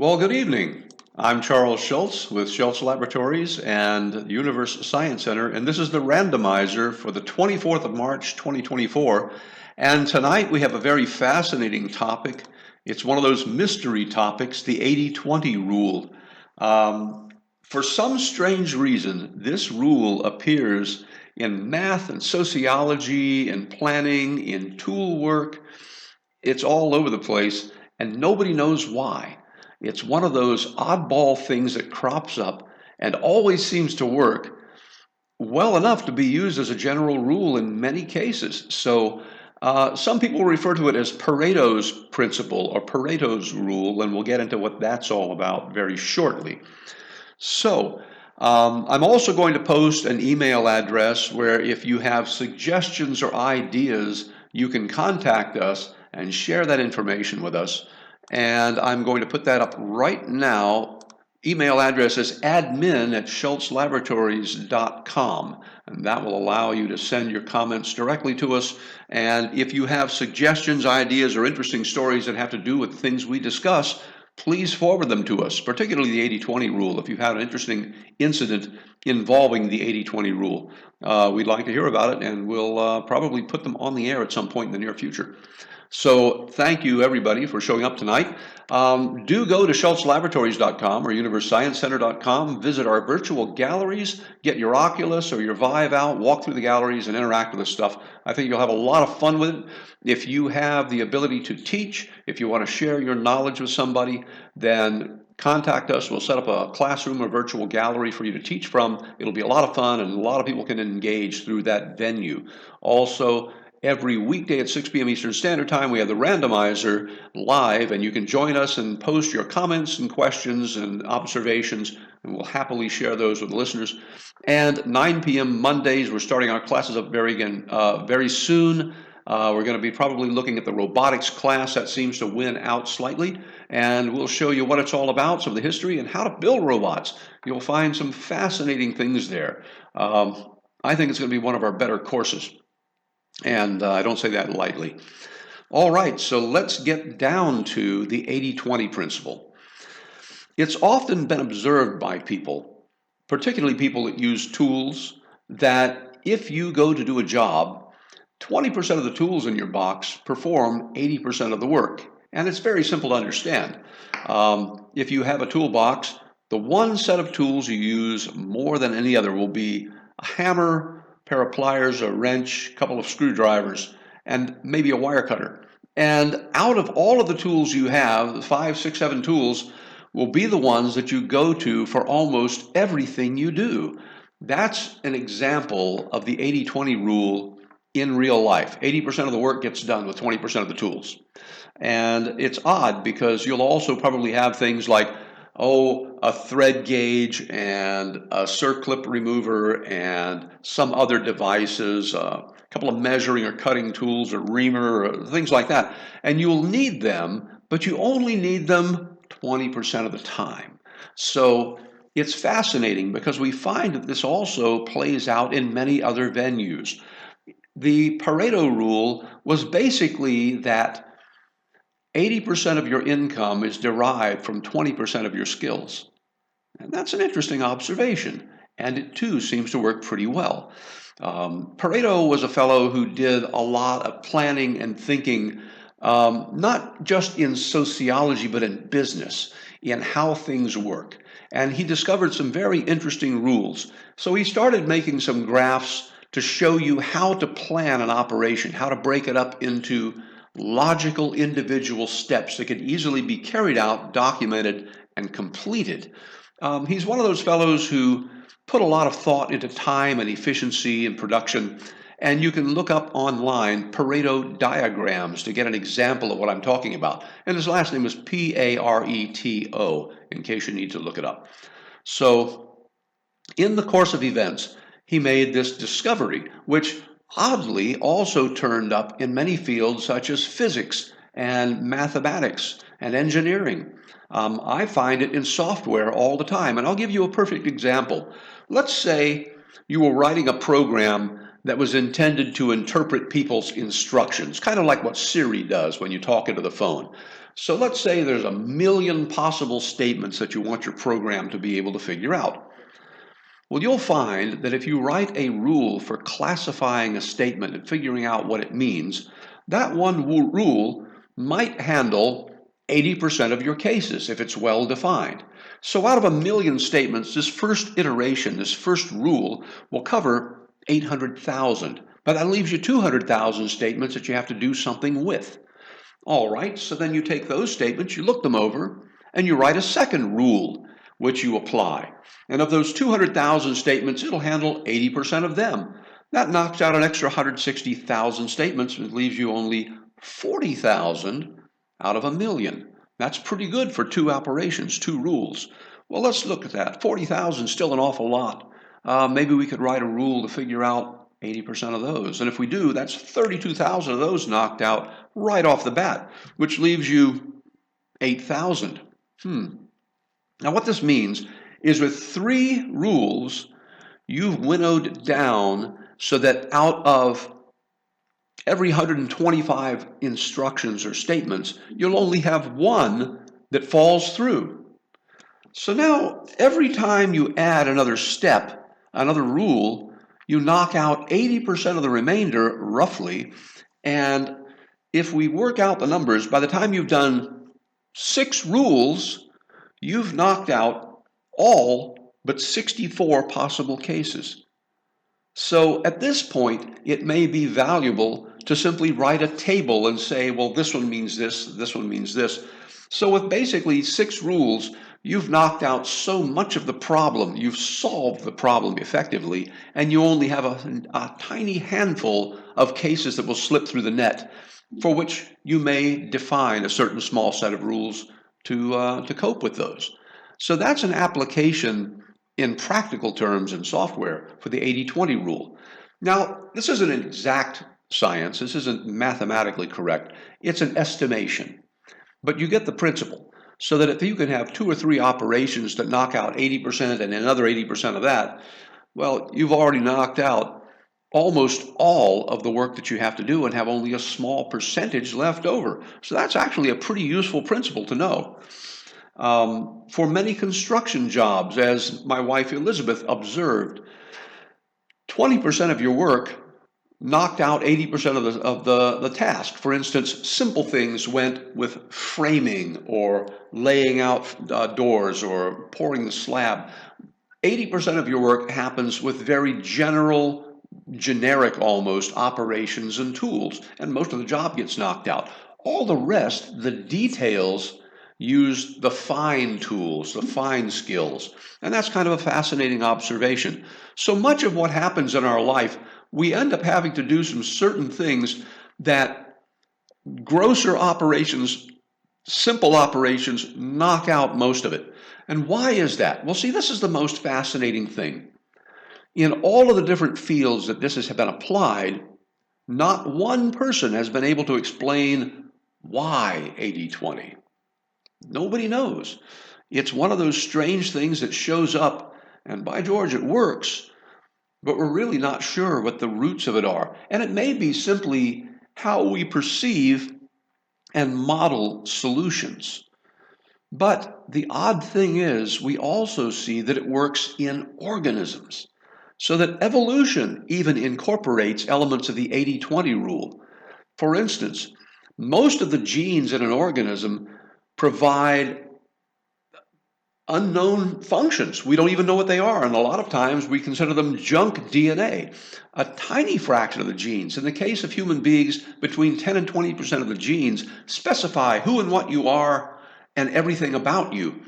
Well, good evening. I'm Charles Schultz with Schultz Laboratories and Universe Science Center, and this is the Randomizer for the 24th of March, 2024. And tonight we have a very fascinating topic. It's one of those mystery topics, the 80-20 rule. For some strange reason, this rule appears in math and sociology and planning, in tool work. It's all over the place, and nobody knows why. It's one of those oddball things that crops up and always seems to work well enough to be used as a general rule in many cases. So some people refer to it as Pareto's principle or Pareto's rule, and we'll get into what that's all about very shortly. So I'm also going to post an email address where if you have suggestions or ideas, you can contact us and share that information with us. And I'm going to put that up right now. Email address is admin@schultzlaboratories.com, and that will allow you to send your comments directly to us. And if you have suggestions, ideas, or interesting stories that have to do with things we discuss, please forward them to us, particularly the 80-20 rule. If you've had an interesting incident involving the 80-20 rule, we'd like to hear about it, and we'll probably put them on the air at some point in the near future. So thank you, everybody, for showing up tonight. Do go to schultzlaboratories.com or universesciencecenter.com, visit our virtual galleries, get your Oculus or your Vive out, walk through the galleries and interact with this stuff. I think you'll have a lot of fun with it. If you have the ability to teach, if you want to share your knowledge with somebody, then contact us. We'll set up a classroom or virtual gallery for you to teach from. It'll be a lot of fun, and a lot of people can engage through that venue. Also, every weekday at 6 p.m. Eastern Standard Time, we have the Randomizer live, and you can join us and post your comments and questions and observations, and we'll happily share those with the listeners. And 9 p.m. Mondays, we're starting our classes up very soon. We're going to be probably looking at the robotics class that seems to win out slightly, and we'll show you what it's all about, some of the history, and how to build robots. You'll find some fascinating things there. I think it's going to be one of our better courses. And I don't say that lightly. All right, so let's get down to the 80-20 principle. It's often been observed by people, particularly people that use tools, that if you go to do a job, 20% of the tools in your box perform 80% of the work. And it's very simple to understand. If you have a toolbox, the one set of tools you use more than any other will be a hammer, pair of pliers, a wrench, a couple of screwdrivers, and maybe a wire cutter. And out of all of the tools you have, the 5, 6, 7 tools will be the ones that you go to for almost everything you do. That's an example of the 80-20 rule in real life. 80% of the work gets done with 20% of the tools. And it's odd because you'll also probably have things like a thread gauge and a circlip remover and some other devices, a couple of measuring or cutting tools or reamer or things like that. And you'll need them, but you only need them 20% of the time. So it's fascinating because we find that this also plays out in many other venues. The Pareto rule was basically that 80% of your income is derived from 20% of your skills. And that's an interesting observation, and it too seems to work pretty well. Pareto was a fellow who did a lot of planning and thinking, not just in sociology, but in business, in how things work. And he discovered some very interesting rules. So he started making some graphs to show you how to plan an operation, how to break it up into logical individual steps that could easily be carried out, documented, and completed. He's one of those fellows who put a lot of thought into time and efficiency and production, and you can look up online Pareto diagrams to get an example of what I'm talking about. And his last name is Pareto, in case you need to look it up. So in the course of events, he made this discovery, which oddly also turned up in many fields such as physics and mathematics and engineering. I find it in software all the time, and I'll give you a perfect example. Let's say you were writing a program that was intended to interpret people's instructions, kind of like what Siri does when you talk into the phone. So let's say there's a million possible statements that you want your program to be able to figure out. Well, you'll find that if you write a rule for classifying a statement and figuring out what it means, that one rule might handle 80% of your cases if it's well defined. So out of a million statements, this first iteration, this first rule, will cover 800,000. But that leaves you 200,000 statements that you have to do something with. All right, so then you take those statements, you look them over, and you write a second rule, which you apply. And of those 200,000 statements, it'll handle 80% of them. That knocks out an extra 160,000 statements and leaves you only 40,000 out of a million. That's pretty good for two operations, two rules. Well, let's look at that. 40,000 is still an awful lot. Maybe we could write a rule to figure out 80% of those. And if we do, that's 32,000 of those knocked out right off the bat, which leaves you 8,000. Now what this means is with 3 rules, you've winnowed down so that out of every 125 instructions or statements, you'll only have one that falls through. So now every time you add another step, another rule, you knock out 80% of the remainder roughly, and if we work out the numbers, by the time you've done 6 rules, you've knocked out all but 64 possible cases. So at this point, it may be valuable to simply write a table and say, well, this one means this one means this. So with basically 6 rules, you've knocked out so much of the problem, you've solved the problem effectively, and you only have a tiny handful of cases that will slip through the net, for which you may define a certain small set of rules to cope with those. So that's an application in practical terms in software for the 80-20 rule. Now, this isn't an exact science, this isn't mathematically correct, it's an estimation. But you get the principle, so that if you can have 2 or 3 operations that knock out 80% and another 80% of that, well, you've already knocked out almost all of the work that you have to do and have only a small percentage left over. So that's actually a pretty useful principle to know. For many construction jobs, as my wife Elizabeth observed, 20% of your work knocked out 80% of the task. For instance, simple things went with framing or laying out doors or pouring the slab. 80% of your work happens with very general, generic almost, operations and tools, and most of the job gets knocked out. All the rest, the details, use the fine tools, the fine skills. And that's kind of a fascinating observation. So much of what happens in our life, we end up having to do some certain things that grosser operations, simple operations, knock out most of it. And why is that? Well, see, this is the most fascinating thing. In all of the different fields that this has been applied, not one person has been able to explain why 80-20. Nobody knows. It's one of those strange things that shows up, and by George, it works, but we're really not sure what the roots of it are. And it may be simply how we perceive and model solutions. But the odd thing is, we also see that it works in organisms, so that evolution even incorporates elements of the 80-20 rule. For instance, most of the genes in an organism provide unknown functions. We don't even know what they are, and a lot of times we consider them junk DNA. A tiny fraction of the genes, in the case of human beings, between 10 and 20% of the genes specify who and what you are and everything about you.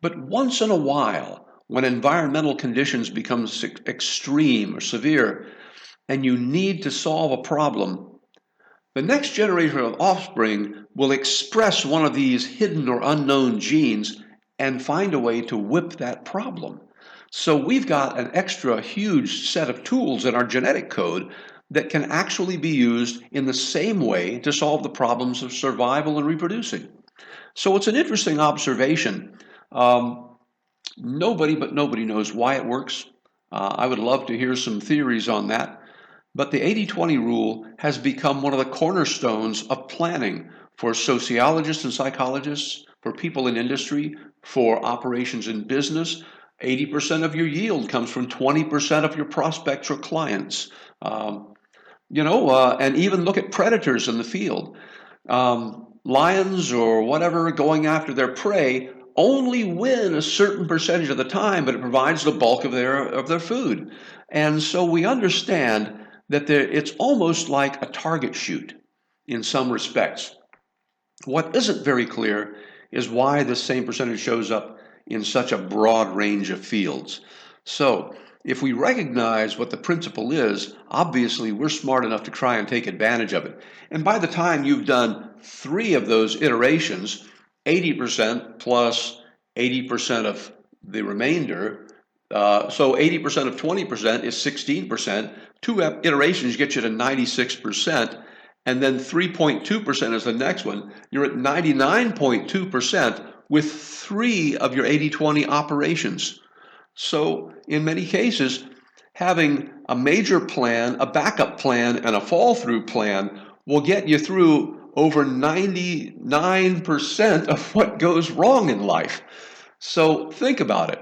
But once in a while, when environmental conditions become extreme or severe, and you need to solve a problem, the next generation of offspring will express one of these hidden or unknown genes and find a way to whip that problem. So we've got an extra huge set of tools in our genetic code that can actually be used in the same way to solve the problems of survival and reproducing. So it's an interesting observation. Nobody knows why it works. I would love to hear some theories on that. But the 80-20 rule has become one of the cornerstones of planning for sociologists and psychologists, for people in industry, for operations in business. 80% of your yield comes from 20% of your prospects or clients. And even look at predators in the field. Lions or whatever going after their prey only win a certain percentage of the time, but it provides the bulk of their food. And so we understand that it's almost like a target shoot in some respects. What isn't very clear is why the same percentage shows up in such a broad range of fields. So if we recognize what the principle is, obviously we're smart enough to try and take advantage of it. And by the time you've done 3 of those iterations, 80% plus 80% of the remainder, so 80% of 20% is 16%. 2 iterations get you to 96%. And then 3.2% is the next one. You're at 99.2% with 3 of your 80-20 operations. So in many cases, having a major plan, a backup plan, and a fall-through plan will get you through over 99% of what goes wrong in life. So think about it.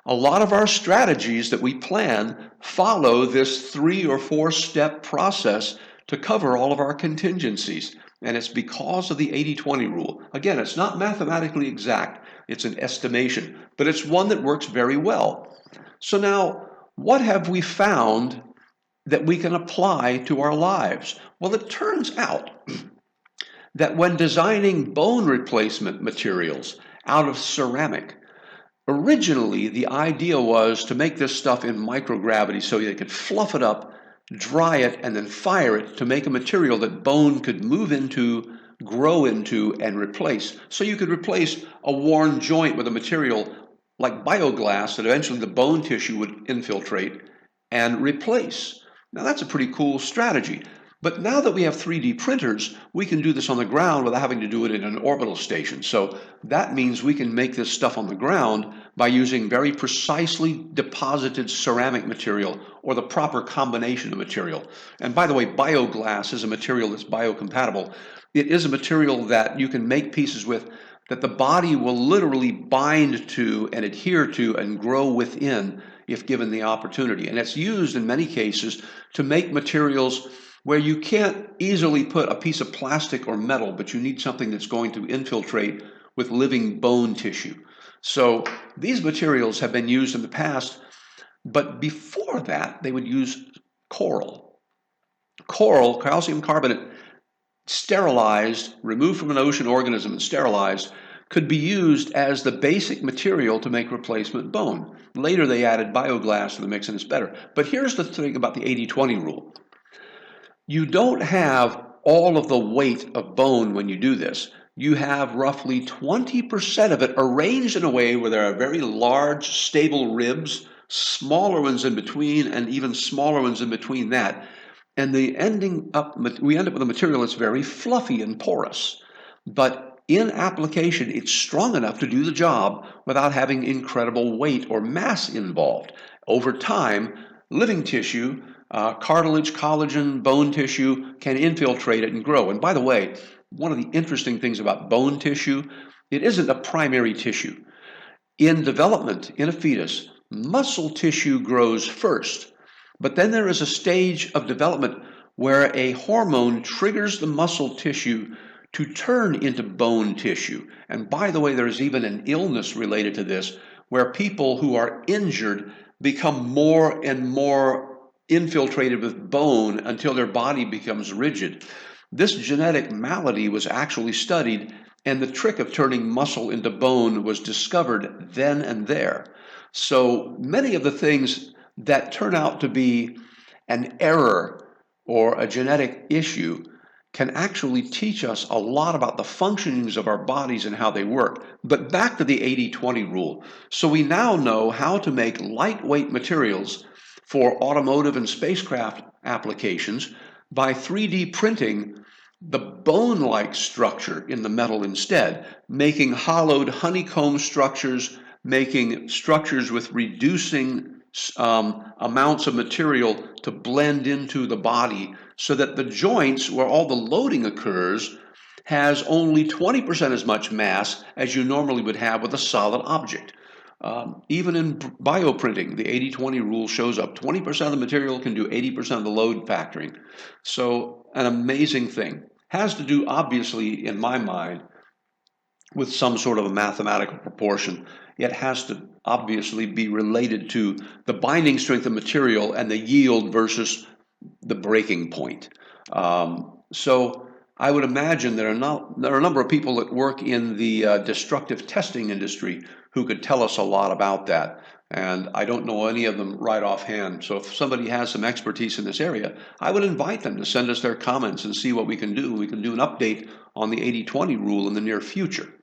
A lot of our strategies that we plan follow this 3 or 4 step process to cover all of our contingencies. And it's because of the 80-20 rule. Again, it's not mathematically exact. It's an estimation, but it's one that works very well. So now, what have we found that we can apply to our lives? Well, it turns out that when designing bone replacement materials out of ceramic, originally the idea was to make this stuff in microgravity so you could fluff it up, dry it, and then fire it to make a material that bone could move into, grow into, and replace. So you could replace a worn joint with a material like bioglass that eventually the bone tissue would infiltrate and replace. Now that's a pretty cool strategy. But now that we have 3D printers, we can do this on the ground without having to do it in an orbital station. So that means we can make this stuff on the ground by using very precisely deposited ceramic material or the proper combination of material. And by the way, bioglass is a material that's biocompatible. It is a material that you can make pieces with that the body will literally bind to and adhere to and grow within if given the opportunity. And it's used in many cases to make materials where you can't easily put a piece of plastic or metal, but you need something that's going to infiltrate with living bone tissue. So these materials have been used in the past, but before that, they would use coral. Coral, calcium carbonate, sterilized, removed from an ocean organism and sterilized, could be used as the basic material to make replacement bone. Later, they added bioglass to the mix and it's better. But here's the thing about the 80-20 rule. You don't have all of the weight of bone when you do this. You have roughly 20% of it arranged in a way where there are very large, stable ribs, smaller ones in between, and even smaller ones in between that. And we end up with a material that's very fluffy and porous. But in application, it's strong enough to do the job without having incredible weight or mass involved. Over time, living tissue, cartilage, collagen, bone tissue can infiltrate it and grow. And by the way, one of the interesting things about bone tissue, it isn't a primary tissue. In development, in a fetus, muscle tissue grows first. But then there is a stage of development where a hormone triggers the muscle tissue to turn into bone tissue. And by the way, there's even an illness related to this where people who are injured become more and more infiltrated with bone until their body becomes rigid. This genetic malady was actually studied, and the trick of turning muscle into bone was discovered then and there. So many of the things that turn out to be an error or a genetic issue can actually teach us a lot about the functionings of our bodies and how they work. But back to the 80-20 rule. So we now know how to make lightweight materials for automotive and spacecraft applications by 3D printing the bone-like structure in the metal instead, making hollowed honeycomb structures, making structures with reducing amounts of material to blend into the body so that the joints where all the loading occurs has only 20% as much mass as you normally would have with a solid object. Even in bioprinting, the 80-20 rule shows up. 20% of the material can do 80% of the load factoring. So an amazing thing. Has to do, obviously, in my mind, with some sort of a mathematical proportion. It has to obviously be related to the binding strength of material and the yield versus the breaking point. So I would imagine there are a number of people that work in the destructive testing industry who could tell us a lot about that. And I don't know any of them right offhand. So if somebody has some expertise in this area, I would invite them to send us their comments and see what we can do. We can do an update on the 80-20 rule in the near future.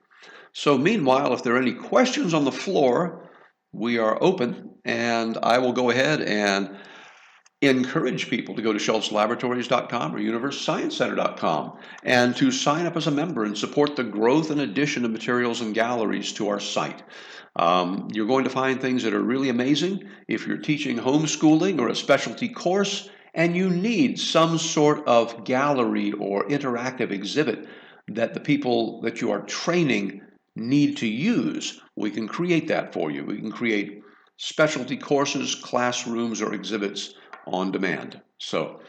So meanwhile, if there are any questions on the floor, we are open, and I will go ahead and encourage people to go to schultzlaboratories.com or universesciencecenter.com and to sign up as a member and support the growth and addition of materials and galleries to our site. You're going to find things that are really amazing. If you're teaching homeschooling or a specialty course and you need some sort of gallery or interactive exhibit that the people that you are training need to use, we can create that for you. We can create specialty courses, classrooms, or exhibits on demand. So,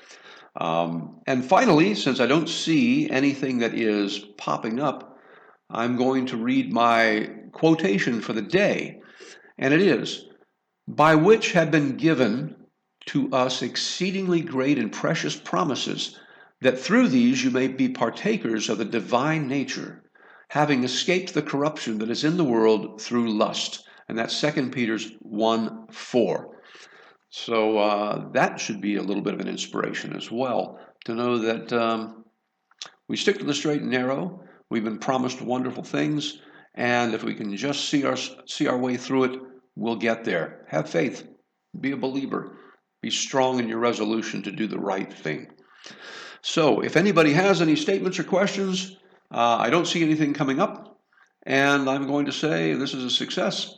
and finally, since I don't see anything that is popping up, I'm going to read my quotation for the day, and it is, "By which have been given to us exceedingly great and precious promises, that through these you may be partakers of the divine nature, having escaped the corruption that is in the world through lust." And that's 2 Peter 1:4. So that should be a little bit of an inspiration as well, to know that we stick to the straight and narrow. We've been promised wonderful things, and if we can just see our way through it, we'll get there. Have faith. Be a believer. Be strong in your resolution to do the right thing. So if anybody has any statements or questions, I don't see anything coming up, and I'm going to say this is a success.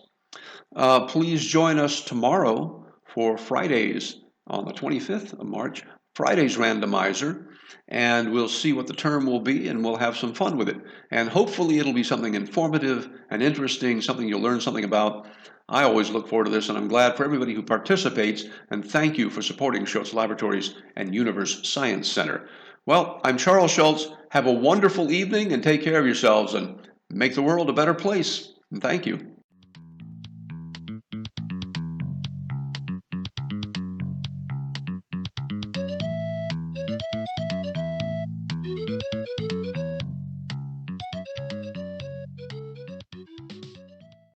Please join us tomorrow for Fridays on the 25th of March, Friday's Randomizer, and we'll see what the term will be, and we'll have some fun with it. And hopefully it'll be something informative and interesting, something you'll learn something about. I always look forward to this, and I'm glad for everybody who participates, and thank you for supporting Schultz Laboratories and Universe Science Center. Well, I'm Charles Schultz. Have a wonderful evening, and take care of yourselves, and make the world a better place. And thank you.